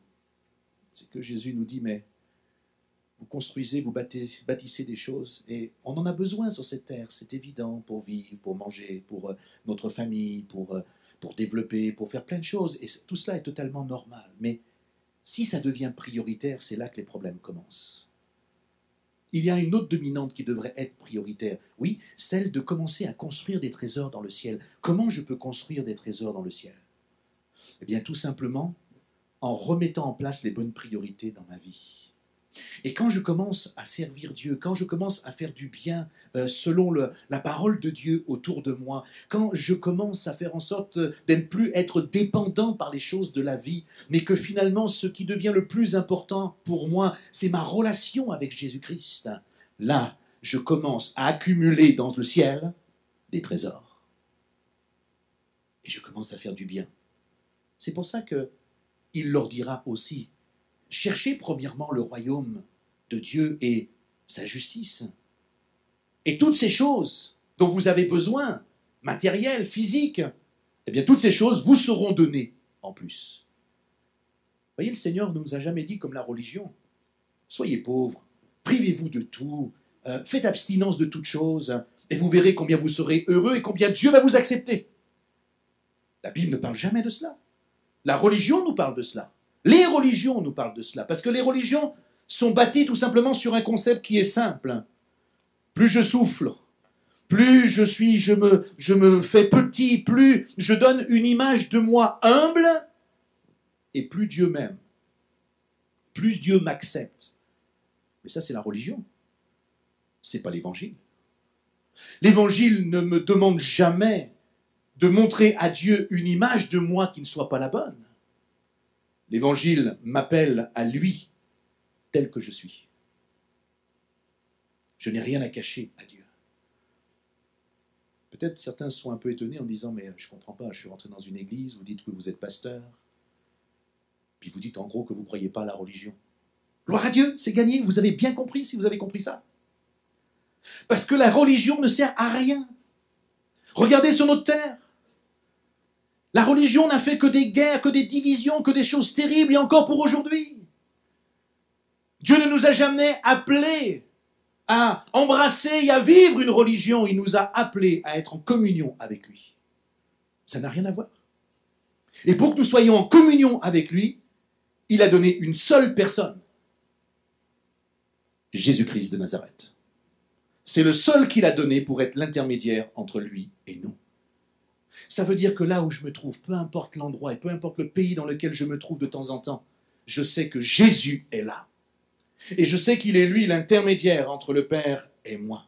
c'est que Jésus nous dit, mais vous construisez, vous bâtissez des choses, et on en a besoin sur cette terre, c'est évident, pour vivre, pour manger, pour notre famille, pour développer, pour faire plein de choses, et tout cela est totalement normal. Mais si ça devient prioritaire, c'est là que les problèmes commencent. Il y a une autre dominante qui devrait être prioritaire. Oui, celle de commencer à construire des trésors dans le ciel. Comment je peux construire des trésors dans le ciel? Eh bien, tout simplement en remettant en place les bonnes priorités dans ma vie. Et quand je commence à servir Dieu, quand je commence à faire du bien selon la parole de Dieu autour de moi, quand je commence à faire en sorte de ne plus être dépendant par les choses de la vie, mais que finalement ce qui devient le plus important pour moi, c'est ma relation avec Jésus-Christ, là, je commence à accumuler dans le ciel des trésors. Et je commence à faire du bien. C'est pour ça qu'il leur dira aussi, cherchez premièrement le royaume de Dieu et sa justice. Et toutes ces choses dont vous avez besoin, matérielles, physiques, eh bien toutes ces choses vous seront données en plus. Vous voyez, le Seigneur ne nous a jamais dit comme la religion, soyez pauvres, privez-vous de tout, faites abstinence de toutes choses, et vous verrez combien vous serez heureux et combien Dieu va vous accepter. La Bible ne parle jamais de cela. La religion nous parle de cela. Les religions nous parlent de cela, parce que les religions sont bâties tout simplement sur un concept qui est simple. Plus je souffle, plus je me fais petit, plus je donne une image de moi humble, et plus Dieu m'aime, plus Dieu m'accepte. Mais ça, c'est la religion. C'est pas l'évangile. L'évangile ne me demande jamais de montrer à Dieu une image de moi qui ne soit pas la bonne. L'Évangile m'appelle à lui, tel que je suis. Je n'ai rien à cacher à Dieu. Peut-être certains sont un peu étonnés en disant, mais je ne comprends pas, je suis rentré dans une église, vous dites que vous êtes pasteur, puis vous dites en gros que vous ne croyez pas à la religion. Gloire à Dieu, c'est gagné, vous avez bien compris si vous avez compris ça. Parce que la religion ne sert à rien. Regardez sur notre terre. La religion n'a fait que des guerres, que des divisions, que des choses terribles, et encore pour aujourd'hui. Dieu ne nous a jamais appelés à embrasser et à vivre une religion. Il nous a appelés à être en communion avec lui. Ça n'a rien à voir. Et pour que nous soyons en communion avec lui, il a donné une seule personne. Jésus-Christ de Nazareth. C'est le seul qu'il a donné pour être l'intermédiaire entre lui et nous. Ça veut dire que là où je me trouve, peu importe l'endroit et peu importe le pays dans lequel je me trouve de temps en temps, je sais que Jésus est là. Et je sais qu'il est lui l'intermédiaire entre le Père et moi.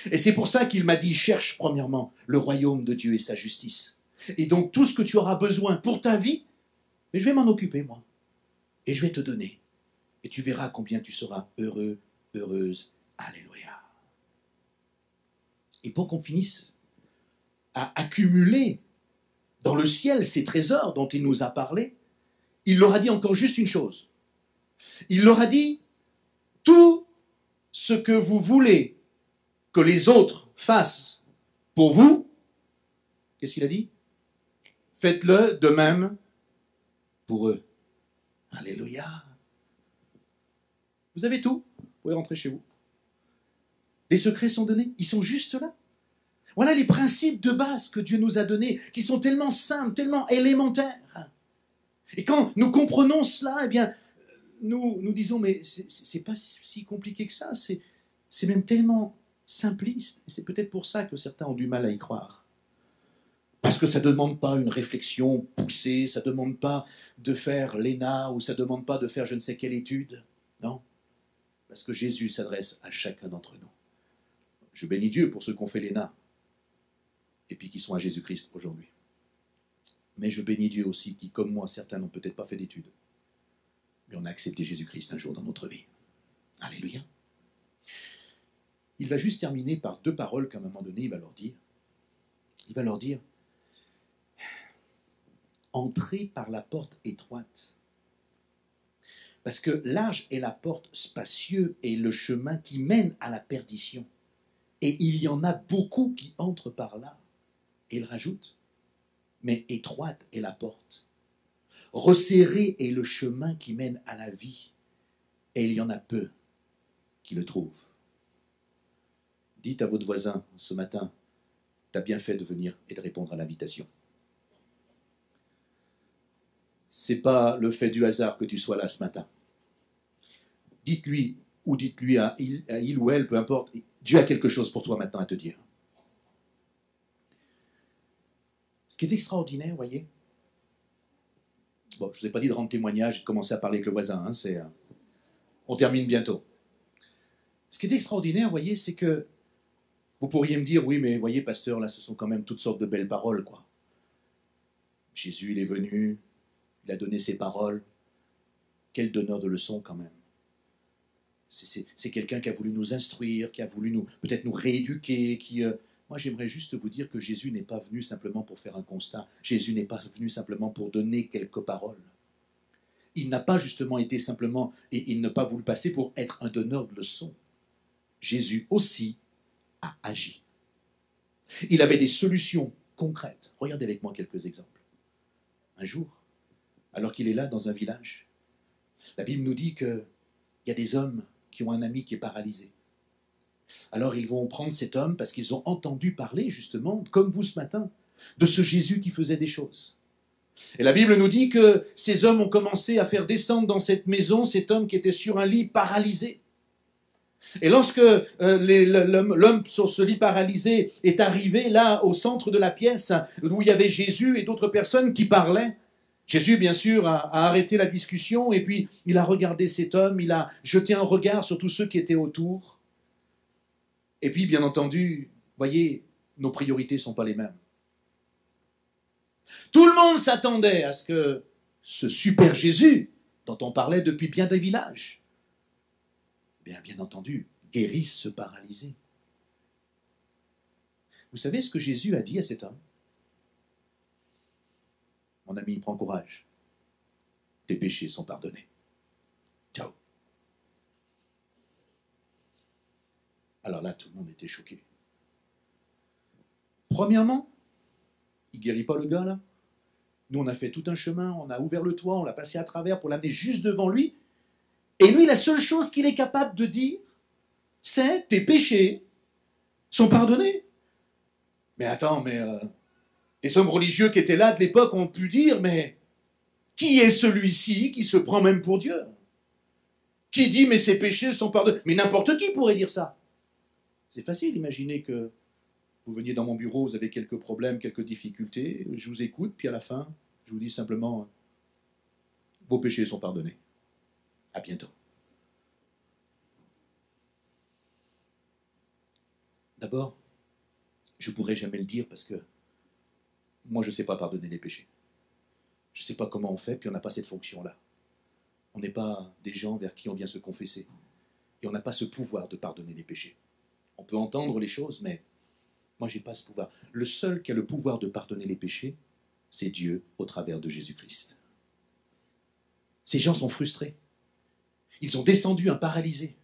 Et c'est pour ça qu'il m'a dit, cherche premièrement le royaume de Dieu et sa justice. Et donc tout ce que tu auras besoin pour ta vie, mais je vais m'en occuper moi. Et je vais te donner. Et tu verras combien tu seras heureux, heureuse. Alléluia. Et pour qu'on finisse à accumuler dans le ciel ces trésors dont il nous a parlé, il leur a dit encore juste une chose. Il leur a dit, tout ce que vous voulez que les autres fassent pour vous, qu'est-ce qu'il a dit? Faites-le de même pour eux. Alléluia. Vous avez tout, vous pouvez rentrer chez vous. Les secrets sont donnés, ils sont juste là. Voilà les principes de base que Dieu nous a donnés, qui sont tellement simples, tellement élémentaires. Et quand nous comprenons cela, eh bien, nous disons, mais c'est pas si compliqué que ça, c'est même tellement simpliste. Et c'est peut-être pour ça que certains ont du mal à y croire. Parce que ça ne demande pas une réflexion poussée, ça ne demande pas de faire l'ENA ou ça ne demande pas de faire je ne sais quelle étude. Non, parce que Jésus s'adresse à chacun d'entre nous. Je bénis Dieu pour ceux qui ont fait l'ENA et puis qui sont à Jésus-Christ aujourd'hui. Mais je bénis Dieu aussi qui, comme moi, certains n'ont peut-être pas fait d'études, mais on a accepté Jésus-Christ un jour dans notre vie. Alléluia. Il va juste terminer par 2 paroles qu'à un moment donné, il va leur dire. Il va leur dire, entrez par la porte étroite. Parce que large est la porte, spacieux est le chemin qui mène à la perdition. Et il y en a beaucoup qui entrent par là. Et il rajoute, mais étroite est la porte. Resserré est le chemin qui mène à la vie. Et il y en a peu qui le trouvent. Dites à votre voisin ce matin, tu as bien fait de venir et de répondre à l'invitation. Ce n'est pas le fait du hasard que tu sois là ce matin. Dites-lui, ou dites-lui à il ou elle, peu importe, Dieu a quelque chose pour toi maintenant à te dire. Ce qui est extraordinaire, voyez, bon, je ne vous ai pas dit de rendre témoignage et de commencer à parler avec le voisin, hein, on termine bientôt. Ce qui est extraordinaire, voyez, c'est que vous pourriez me dire, oui, mais voyez, pasteur, là, ce sont quand même toutes sortes de belles paroles, quoi. Jésus, il est venu, il a donné ses paroles. Quel donneur de leçons, quand même. C'est quelqu'un qui a voulu nous instruire, qui a voulu peut-être nous rééduquer, Moi, j'aimerais juste vous dire que Jésus n'est pas venu simplement pour faire un constat. Jésus n'est pas venu simplement pour donner quelques paroles. Il n'a pas justement été simplement, et il n'a pas voulu passer pour être un donneur de leçons. Jésus aussi a agi. Il avait des solutions concrètes. Regardez avec moi quelques exemples. Un jour, alors qu'il est là dans un village, la Bible nous dit qu'il y a des hommes qui ont un ami qui est paralysé. Alors ils vont prendre cet homme parce qu'ils ont entendu parler justement, comme vous ce matin, de ce Jésus qui faisait des choses. Et la Bible nous dit que ces hommes ont commencé à faire descendre dans cette maison cet homme qui était sur un lit paralysé. Et lorsque l'homme sur ce lit paralysé est arrivé là au centre de la pièce où il y avait Jésus et d'autres personnes qui parlaient, Jésus bien sûr a arrêté la discussion et puis il a regardé cet homme, il a jeté un regard sur tous ceux qui étaient autour. Et puis bien entendu, voyez, nos priorités ne sont pas les mêmes. Tout le monde s'attendait à ce que ce super Jésus, dont on parlait depuis bien des villages, bien entendu, guérisse ce paralysé. Vous savez ce que Jésus a dit à cet homme? Mon ami, prends courage. Tes péchés sont pardonnés. Ciao. Alors là, tout le monde était choqué. Premièrement, il ne guérit pas le gars là. Nous, on a fait tout un chemin, on a ouvert le toit, on l'a passé à travers pour l'amener juste devant lui. Et lui, la seule chose qu'il est capable de dire, c'est tes péchés sont pardonnés. Mais attends, les hommes religieux qui étaient là de l'époque ont pu dire, mais qui est celui-ci qui se prend même pour Dieu? Qui dit, mais ses péchés sont pardonnés? Mais n'importe qui pourrait dire ça. C'est facile d'imaginer que vous veniez dans mon bureau, vous avez quelques problèmes, quelques difficultés, je vous écoute, puis à la fin, je vous dis simplement, vos péchés sont pardonnés. À bientôt. D'abord, je ne pourrais jamais le dire parce que moi, je ne sais pas pardonner les péchés. Je ne sais pas comment on fait, puis on n'a pas cette fonction-là. On n'est pas des gens vers qui on vient se confesser. Et on n'a pas ce pouvoir de pardonner les péchés. On peut entendre les choses, mais moi, je n'ai pas ce pouvoir. Le seul qui a le pouvoir de pardonner les péchés, c'est Dieu au travers de Jésus-Christ. Ces gens sont frustrés. Ils ont descendu un paralysé.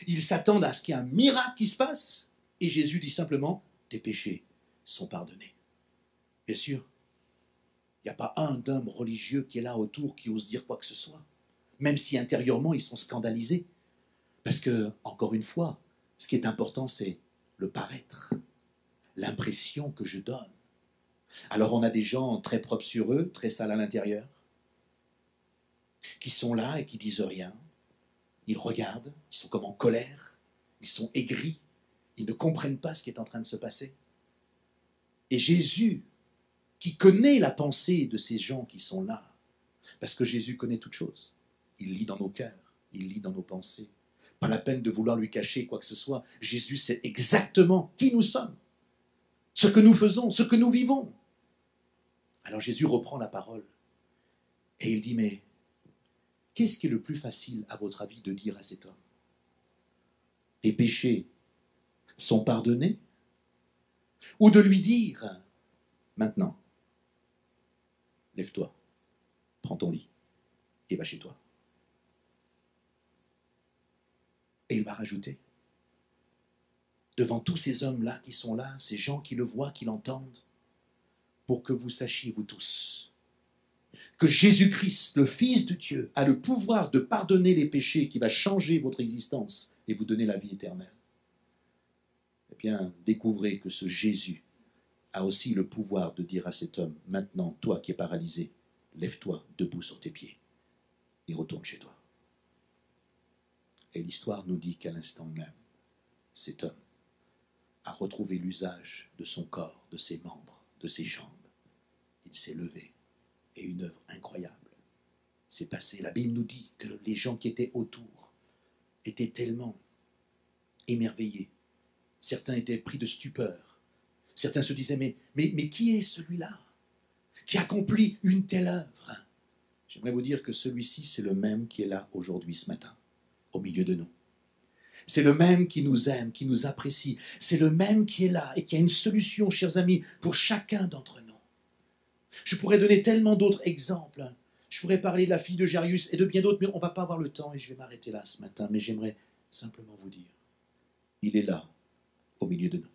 Ils s'attendent à ce qu'il y ait un miracle qui se passe. Et Jésus dit simplement, tes péchés sont pardonnés. Bien sûr, il n'y a pas un homme religieux qui est là autour qui ose dire quoi que ce soit. Même si intérieurement, ils sont scandalisés. Parce que, encore une fois, ce qui est important, c'est le paraître. L'impression que je donne. Alors on a des gens très propres sur eux, très sales à l'intérieur, qui sont là et qui disent rien. Ils regardent, ils sont comme en colère, ils sont aigris, ils ne comprennent pas ce qui est en train de se passer. Et Jésus qui connaît la pensée de ces gens qui sont là. Parce que Jésus connaît toutes choses. Il lit dans nos cœurs, il lit dans nos pensées. Pas la peine de vouloir lui cacher quoi que ce soit. Jésus sait exactement qui nous sommes, ce que nous faisons, ce que nous vivons. Alors Jésus reprend la parole et il dit, mais qu'est-ce qui est le plus facile, à votre avis, de dire à cet homme? Tes péchés sont pardonnés? Ou de lui dire, maintenant, lève-toi, prends ton lit et va chez toi. Et il va rajouter, devant tous ces hommes-là qui sont là, ces gens qui le voient, qui l'entendent, pour que vous sachiez, vous tous, que Jésus-Christ, le Fils de Dieu, a le pouvoir de pardonner les péchés, qui va changer votre existence et vous donner la vie éternelle. Eh bien, découvrez que ce Jésus a aussi le pouvoir de dire à cet homme, maintenant, toi qui es paralysé, lève-toi debout sur tes pieds et retourne chez toi. Et l'histoire nous dit qu'à l'instant même, cet homme a retrouvé l'usage de son corps, de ses membres, de ses jambes. Il s'est levé et une œuvre incroyable s'est passée. La Bible nous dit que les gens qui étaient autour étaient tellement émerveillés. Certains étaient pris de stupeur. Certains se disaient, mais qui est celui-là qui accomplit une telle œuvre? J'aimerais vous dire que celui-ci, c'est le même qui est là aujourd'hui, ce matin, au milieu de nous. C'est le même qui nous aime, qui nous apprécie. C'est le même qui est là et qui a une solution, chers amis, pour chacun d'entre nous. Je pourrais donner tellement d'autres exemples. Je pourrais parler de la fille de Jairus et de bien d'autres, mais on ne va pas avoir le temps et je vais m'arrêter là ce matin. Mais j'aimerais simplement vous dire, il est là, au milieu de nous.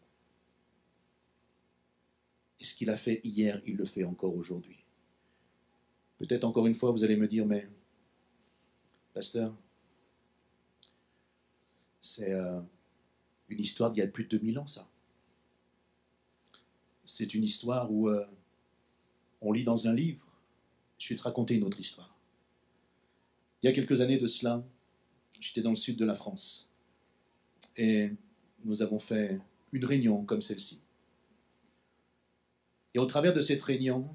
Et ce qu'il a fait hier, il le fait encore aujourd'hui. Peut-être encore une fois, vous allez me dire, mais, pasteur, c'est une histoire d'il y a plus de 2000 ans, ça. C'est une histoire où on lit dans un livre. Je vais te raconter une autre histoire. Il y a quelques années de cela, j'étais dans le sud de la France. Et nous avons fait une réunion comme celle-ci. Et au travers de cette réunion,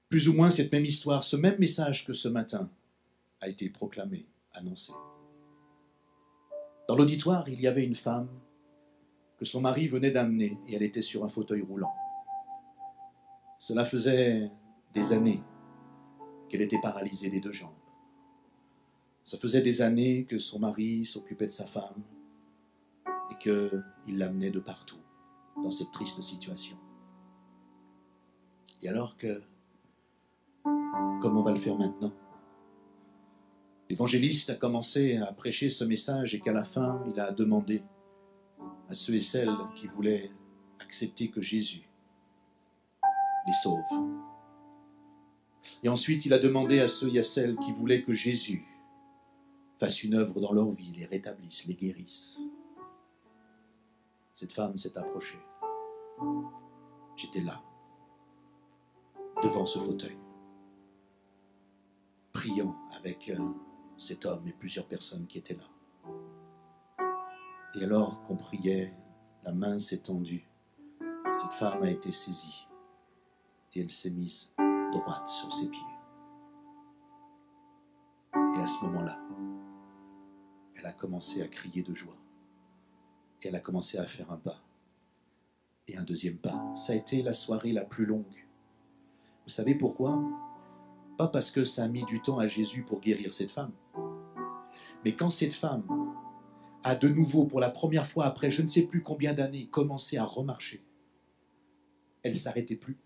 plus ou moins cette même histoire, ce même message que ce matin a été proclamé, annoncé. Dans l'auditoire, il y avait une femme que son mari venait d'amener et elle était sur un fauteuil roulant. Cela faisait des années qu'elle était paralysée des deux jambes. Ça faisait des années que son mari s'occupait de sa femme et qu'il l'amenait de partout dans cette triste situation. Et alors que, comme on va le faire maintenant, l'évangéliste a commencé à prêcher ce message et qu'à la fin, il a demandé à ceux et celles qui voulaient accepter que Jésus les sauve. Et ensuite, il a demandé à ceux et à celles qui voulaient que Jésus fasse une œuvre dans leur vie, les rétablisse, les guérisse. Cette femme s'est approchée. J'étais là, devant ce fauteuil, priant avec cet homme et plusieurs personnes qui étaient là. Et alors qu'on priait, la main s'est tendue, cette femme a été saisie et elle s'est mise droite sur ses pieds. Et à ce moment-là, elle a commencé à crier de joie. Et elle a commencé à faire un pas. Et un deuxième pas. Ça a été la soirée la plus longue. Vous savez pourquoi? Pas parce que ça a mis du temps à Jésus pour guérir cette femme. Mais quand cette femme a de nouveau, pour la première fois après je ne sais plus combien d'années, commencé à remarcher, elle ne s'arrêtait plus.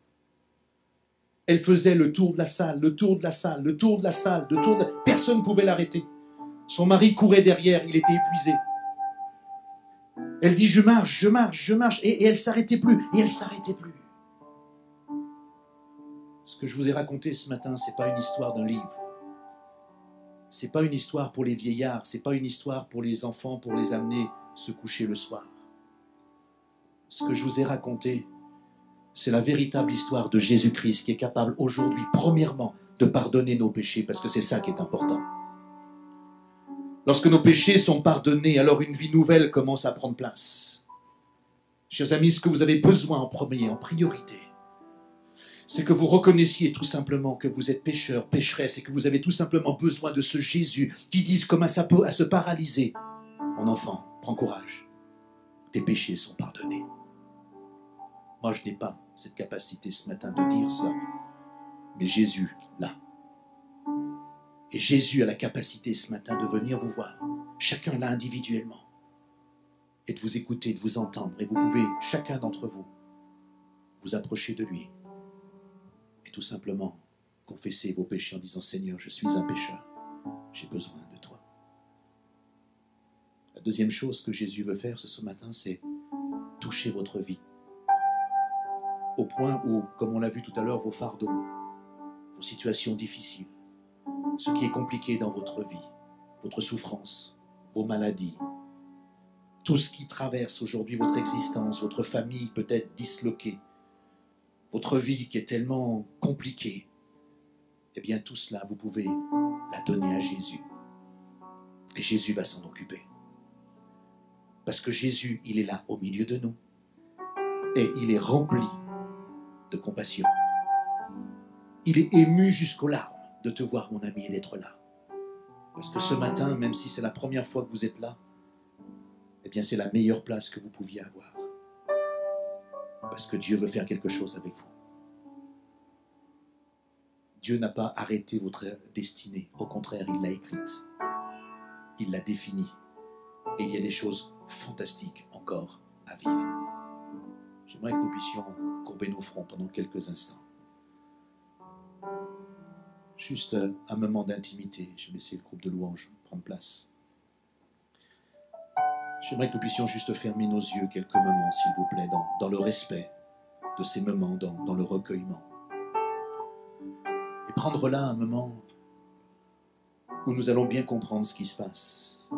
Elle faisait le tour de la salle, le tour de la salle, le tour de la salle, le tour de la... Personne ne pouvait l'arrêter. Son mari courait derrière, il était épuisé. Elle dit, je marche, et elle ne s'arrêtait plus, et elle ne s'arrêtait plus. Ce que je vous ai raconté ce matin, ce n'est pas une histoire d'un livre. Ce n'est pas une histoire pour les vieillards, ce n'est pas une histoire pour les enfants, pour les amener se coucher le soir. Ce que je vous ai raconté, c'est la véritable histoire de Jésus-Christ qui est capable aujourd'hui, premièrement, de pardonner nos péchés, parce que c'est ça qui est important. Lorsque nos péchés sont pardonnés, alors une vie nouvelle commence à prendre place. Chers amis, ce que vous avez besoin en premier, en priorité, c'est que vous reconnaissiez tout simplement que vous êtes pécheur, pécheresse, et que vous avez tout simplement besoin de ce Jésus qui dise comme à se paralyser, mon enfant, prends courage, tes péchés sont pardonnés. Moi, je n'ai pas cette capacité ce matin de dire ça, mais Jésus l'a. Et Jésus a la capacité ce matin de venir vous voir, chacun là individuellement, et de vous écouter, de vous entendre. Et vous pouvez, chacun d'entre vous, vous approcher de lui et tout simplement confesser vos péchés en disant « Seigneur, je suis un pécheur, j'ai besoin de toi ». La deuxième chose que Jésus veut faire ce matin, c'est toucher votre vie. Au point où, comme on l'a vu tout à l'heure, vos fardeaux, vos situations difficiles, ce qui est compliqué dans votre vie, votre souffrance, vos maladies, tout ce qui traverse aujourd'hui votre existence, votre famille peut-être disloquée, votre vie qui est tellement compliquée, eh bien tout cela, vous pouvez la donner à Jésus. Et Jésus va s'en occuper. Parce que Jésus, il est là au milieu de nous. Et il est rempli de compassion. Il est ému jusqu'aux larmes de te voir, mon ami, et d'être là. Parce que ce matin, même si c'est la première fois que vous êtes là, eh bien c'est la meilleure place que vous pouviez avoir. Parce que Dieu veut faire quelque chose avec vous. Dieu n'a pas arrêté votre destinée. Au contraire, il l'a écrite. Il l'a définie. Et il y a des choses fantastiques encore à vivre. J'aimerais que nous puissions courber nos fronts pendant quelques instants. Juste un moment d'intimité. Je vais laisser le groupe de louanges prendre place. J'aimerais que nous puissions juste fermer nos yeux quelques moments, s'il vous plaît, dans le respect de ces moments, dans le recueillement. Et prendre là un moment où nous allons bien comprendre ce qui se passe.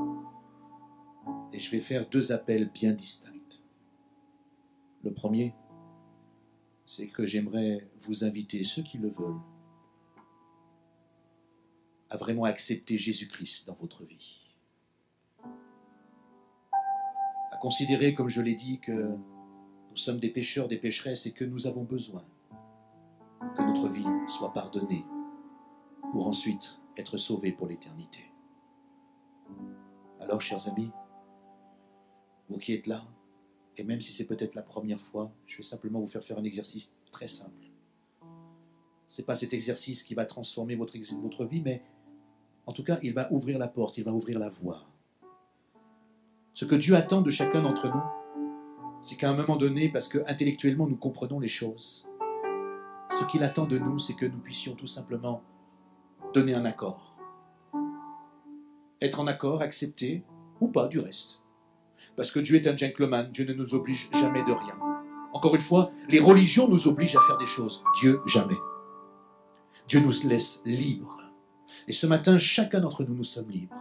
Et je vais faire deux appels bien distincts. Le premier, c'est que j'aimerais vous inviter, ceux qui le veulent, à vraiment accepter Jésus-Christ dans votre vie. À considérer, comme je l'ai dit, que nous sommes des pécheurs, des pécheresses et que nous avons besoin que notre vie soit pardonnée pour ensuite être sauvés pour l'éternité. Alors, chers amis, vous qui êtes là, et même si c'est peut-être la première fois, je vais simplement vous faire un exercice très simple. Ce n'est pas cet exercice qui va transformer votre vie, mais en tout cas, il va ouvrir la porte, il va ouvrir la voie. Ce que Dieu attend de chacun d'entre nous, c'est qu'à un moment donné, parce que intellectuellement nous comprenons les choses, ce qu'il attend de nous, c'est que nous puissions tout simplement donner un accord. Être en accord, accepter ou pas du reste. Parce que Dieu est un gentleman, Dieu ne nous oblige jamais de rien. Encore une fois, les religions nous obligent à faire des choses. Dieu, jamais. Dieu nous laisse libres. Et ce matin, chacun d'entre nous, nous sommes libres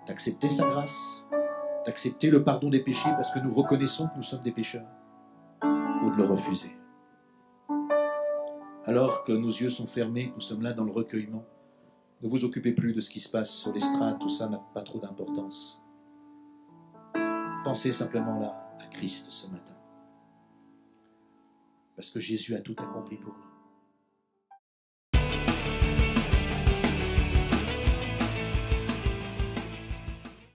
d'accepter sa grâce, d'accepter le pardon des péchés parce que nous reconnaissons que nous sommes des pécheurs, ou de le refuser. Alors que nos yeux sont fermés, que nous sommes là dans le recueillement, ne vous occupez plus de ce qui se passe sur l'estrade, tout ça n'a pas trop d'importance. Pensez simplement là à Christ ce matin. Parce que Jésus a tout accompli pour nous.